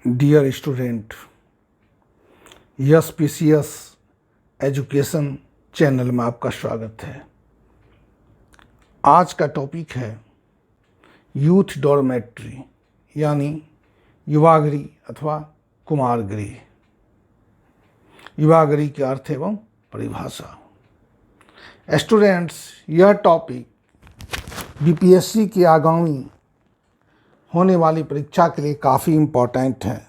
Dear student, yes PCS education channel में आपका स्वागत है। आज का टॉपिक है यूथ डॉर्मेट्री यानी युवागृह अथवा कुमारगृह। युवागृह के अर्थ एवं परिभाषा। स्टूडेंट्स, यह टॉपिक बीपीएससी की आगामी होने वाली परीक्षा के लिए काफ़ी इम्पोर्टेंट है।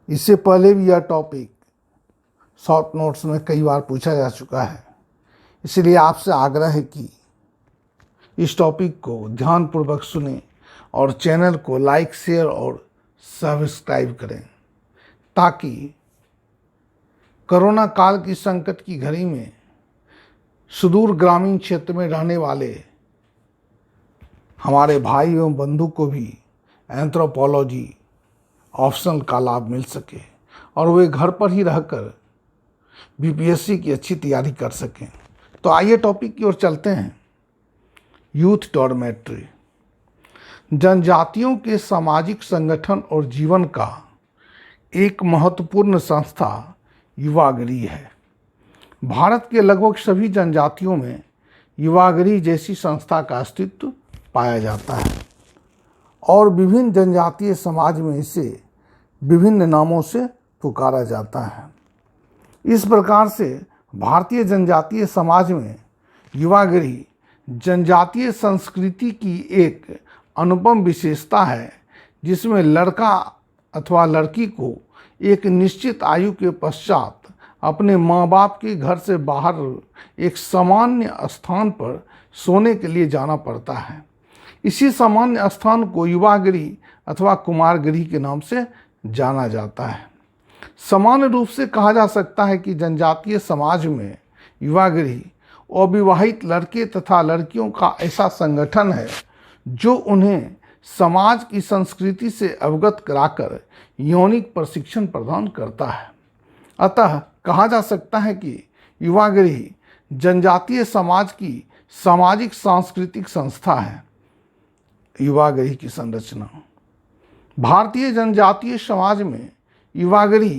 इससे पहले भी यह टॉपिक शॉर्ट नोट्स में कई बार पूछा जा चुका है, इसलिए आपसे आग्रह है कि इस टॉपिक को ध्यानपूर्वक सुनें और चैनल को लाइक, शेयर और सब्सक्राइब करें, ताकि कोरोना काल की संकट की घड़ी में सुदूर ग्रामीण क्षेत्र में रहने वाले हमारे भाई एवं बंधु को भी एंथ्रोपोलॉजी ऑप्शनल का लाभ मिल सके और वे घर पर ही रहकर बीपीएससी की अच्छी तैयारी कर सकें। तो आइए टॉपिक की ओर चलते हैं। यूथ डॉर्मेट्री जनजातियों के सामाजिक संगठन और जीवन का एक महत्वपूर्ण संस्था युवागृह है। भारत के लगभग सभी जनजातियों में युवागृह जैसी संस्था का अस्तित्व पाया जाता है और विभिन्न जनजातीय समाज में इसे विभिन्न नामों से पुकारा जाता है। इस प्रकार से भारतीय जनजातीय समाज में युवागृह जनजातीय संस्कृति की एक अनुपम विशेषता है, जिसमें लड़का अथवा लड़की को एक निश्चित आयु के पश्चात अपने माँ बाप के घर से बाहर एक सामान्य स्थान पर सोने के लिए जाना पड़ता है। इसी सामान्य स्थान को युवागृह अथवा कुमारगृह के नाम से जाना जाता है। सामान्य रूप से कहा जा सकता है कि जनजातीय समाज में युवागृह अविवाहित लड़के तथा लड़कियों का ऐसा संगठन है जो उन्हें समाज की संस्कृति से अवगत कराकर यौनिक प्रशिक्षण प्रदान करता है। अतः कहा जा सकता है कि युवागृह जनजातीय समाज की सामाजिक सांस्कृतिक संस्था है। युवागृह की संरचना। भारतीय जनजातीय समाज में युवागृह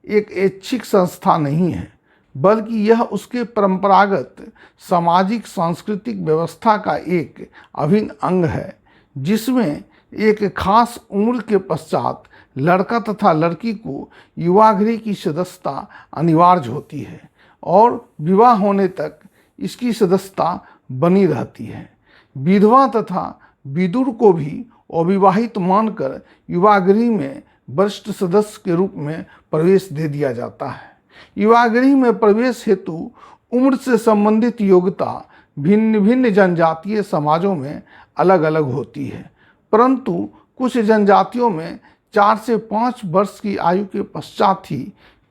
एक ऐच्छिक संस्था नहीं है, बल्कि यह उसके परंपरागत सामाजिक सांस्कृतिक व्यवस्था का एक अभिन्न अंग है, जिसमें एक खास उम्र के पश्चात लड़का तथा लड़की को युवागृह की सदस्यता अनिवार्य होती है और विवाह होने तक इसकी सदस्यता बनी रहती है। विधवा तथा विदुर को भी अविवाहित मानकर युवागृह में वरिष्ठ सदस्य के रूप में प्रवेश दे दिया जाता है। युवागृह में प्रवेश हेतु उम्र से संबंधित योग्यता भिन्न भिन्न जनजातीय समाजों में अलग अलग होती है, परंतु कुछ जनजातियों में 4 से 5 वर्ष की आयु के पश्चात ही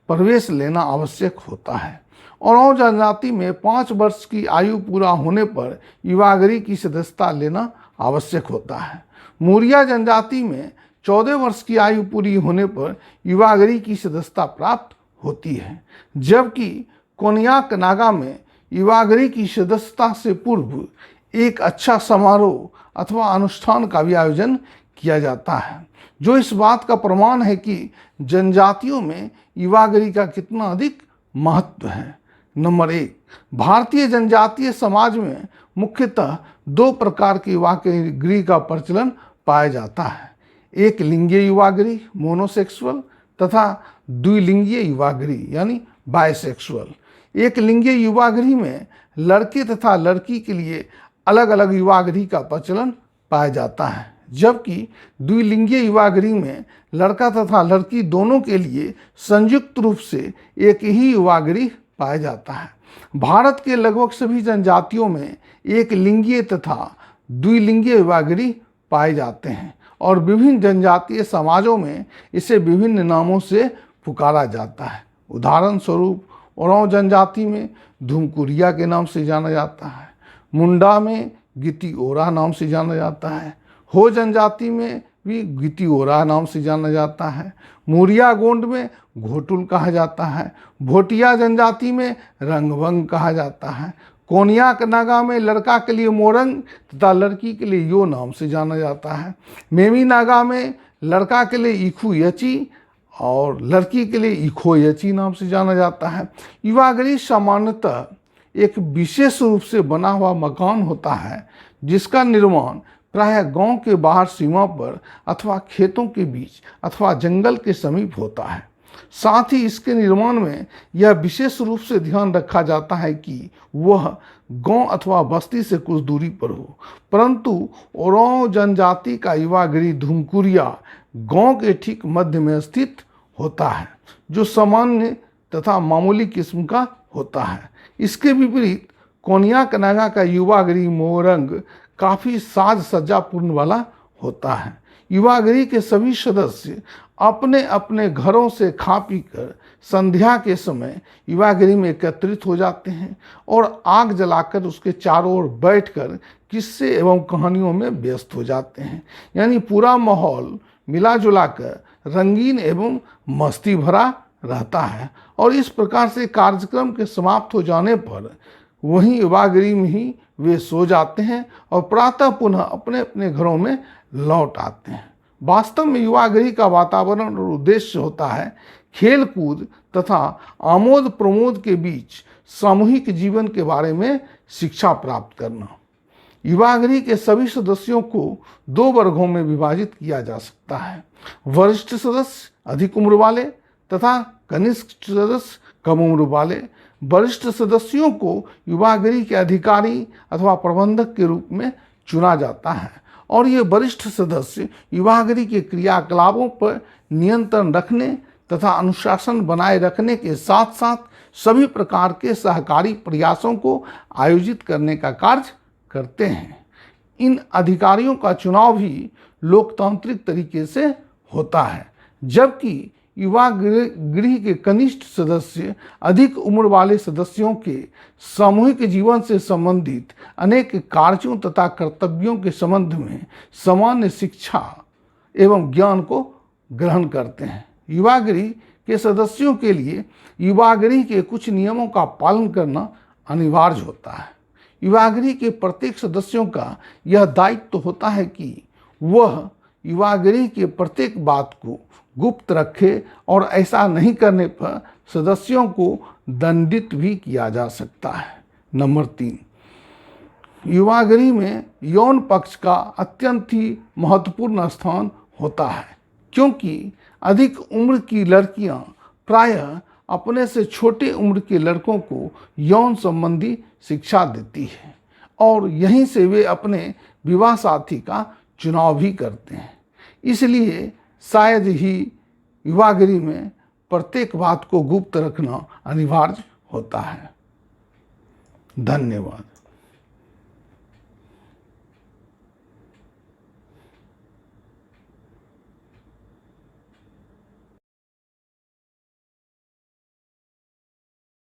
प्रवेश लेना आवश्यक होता है और जनजाति में 5 वर्ष की आयु पूरा होने पर युवागृह की सदस्यता लेना आवश्यक होता है। मौर्य जनजाति में 14 वर्ष की आयु पूरी होने पर युवागृह की सदस्यता प्राप्त होती है, जबकि कोन्याक नागा में युवागृह की सदस्यता से पूर्व एक अच्छा समारोह अथवा अनुष्ठान का भी आयोजन किया जाता है, जो इस बात का प्रमाण है कि जनजातियों में युवागृह का कितना अधिक महत्व है। नंबर 1, भारतीय जनजातीय समाज में मुख्यतः 2 प्रकार के युवागृह का प्रचलन पाया जाता है। एक लिंगीय युवागृह मोनोसेक्सुअल तथा द्विलिंगीय युवागृह यानी बायसेक्सुअल। एक लिंगीय युवागृह में लड़के तथा लड़की के लिए अलग अलग युवागृह का प्रचलन पाया जाता है, जबकि द्विलिंगीय युवागृह में लड़का तथा लड़की दोनों के लिए संयुक्त रूप से एक ही युवागृह पाया जाता है। भारत के लगभग सभी जनजातियों में एक लिंगीय तथा द्विलिंगीय युवागृह पाए जाते हैं और विभिन्न जनजातीय समाजों में इसे विभिन्न नामों से पुकारा जाता है। उदाहरण स्वरूप ओरांव जनजाति में धूमकुरिया के नाम से जाना जाता है, मुंडा में गिती ओरा नाम से जाना जाता है, हो जनजाति में भी गिती ओरा नाम से जाना जाता है, मुरिया गोंड में घोटुल कहा जाता है, भोटिया जनजाति में रंगभंग कहा जाता है, कोन्याक नागा में लड़का के लिए मोरंग तथा लड़की के लिए यो नाम से जाना जाता है। मेमी नागा में लड़का के लिए इखू यची और लड़की के लिए इखो यची नाम से जाना जाता है। युवागृह सामान्यतः एक विशेष रूप से बना हुआ मकान होता है जिसका निर्माण प्रायः गांव के बाहर सीमा पर अथवा खेतों के बीच अथवा जंगल के समीप होता है। साथ ही इसके निर्माण में यह विशेष रूप से ध्यान रखा जाता है कि वह गांव अथवा बस्ती से कुछ दूरी पर हो। परंतु ओरांव जनजाति का युवागृह धुमकुरिया गांव के ठीक मध्य में स्थित होता है, जो सामान्य तथा मामूली किस्म का होता है। इसके विपरीत कोन्याक नागा का युवागृह मोरंग काफ़ी साज सज्जापूर्ण वाला होता है। युवागृह के सभी सदस्य अपने अपने घरों से खा पी कर संध्या के समय युवागृह में एकत्रित हो जाते हैं और आग जलाकर उसके चारों ओर बैठकर किस्से एवं कहानियों में व्यस्त हो जाते हैं। यानी पूरा माहौल मिला जुला कर रंगीन एवं मस्ती भरा रहता है। और इस प्रकार से कार्यक्रम के समाप्त हो जाने पर वहीं युवागृह में ही वे सो जाते हैं और प्रातः पुनः अपने अपने घरों में लौट आते हैं। वास्तव में युवागृह का वातावरण और उद्देश्य होता है खेल कूद तथा आमोद प्रमोद के बीच सामूहिक जीवन के बारे में शिक्षा प्राप्त करना। युवागृह के सभी सदस्यों को 2 वर्गों में विभाजित किया जा सकता है। वरिष्ठ सदस्य अधिक उम्र वाले तथा कनिष्ठ सदस्य कम उम्र वाले। वरिष्ठ सदस्यों को युवागृह के अधिकारी अथवा प्रबंधक के रूप में चुना जाता है और ये वरिष्ठ सदस्य युवागृह के क्रियाकलापों पर नियंत्रण रखने तथा अनुशासन बनाए रखने के साथ साथ सभी प्रकार के सहकारी प्रयासों को आयोजित करने का कार्य करते हैं। इन अधिकारियों का चुनाव भी लोकतांत्रिक तरीके से होता है, जबकि युवागृह के कनिष्ठ सदस्य अधिक उम्र वाले सदस्यों के सामूहिक जीवन से संबंधित अनेक कार्यों तथा कर्तव्यों के संबंध में सामान्य शिक्षा एवं ज्ञान को ग्रहण करते हैं। युवागृह के सदस्यों के लिए युवागृह के कुछ नियमों का पालन करना अनिवार्य होता है। युवागृह के प्रत्येक सदस्यों का यह दायित्व होता है कि वह युवागृह के प्रत्येक बात को गुप्त रखे और ऐसा नहीं करने पर सदस्यों को दंडित भी किया जा सकता है। नंबर 3, युवागृह में यौन पक्ष का अत्यंत ही महत्वपूर्ण स्थान होता है, क्योंकि अधिक उम्र की लड़कियां प्रायः अपने से छोटे उम्र के लड़कों को यौन संबंधी शिक्षा देती है और यहीं से वे अपने विवाह साथी का चुनाव भी करते हैं। इसलिए शायद ही युवागृह में प्रत्येक बात को गुप्त रखना अनिवार्य होता है। धन्यवाद।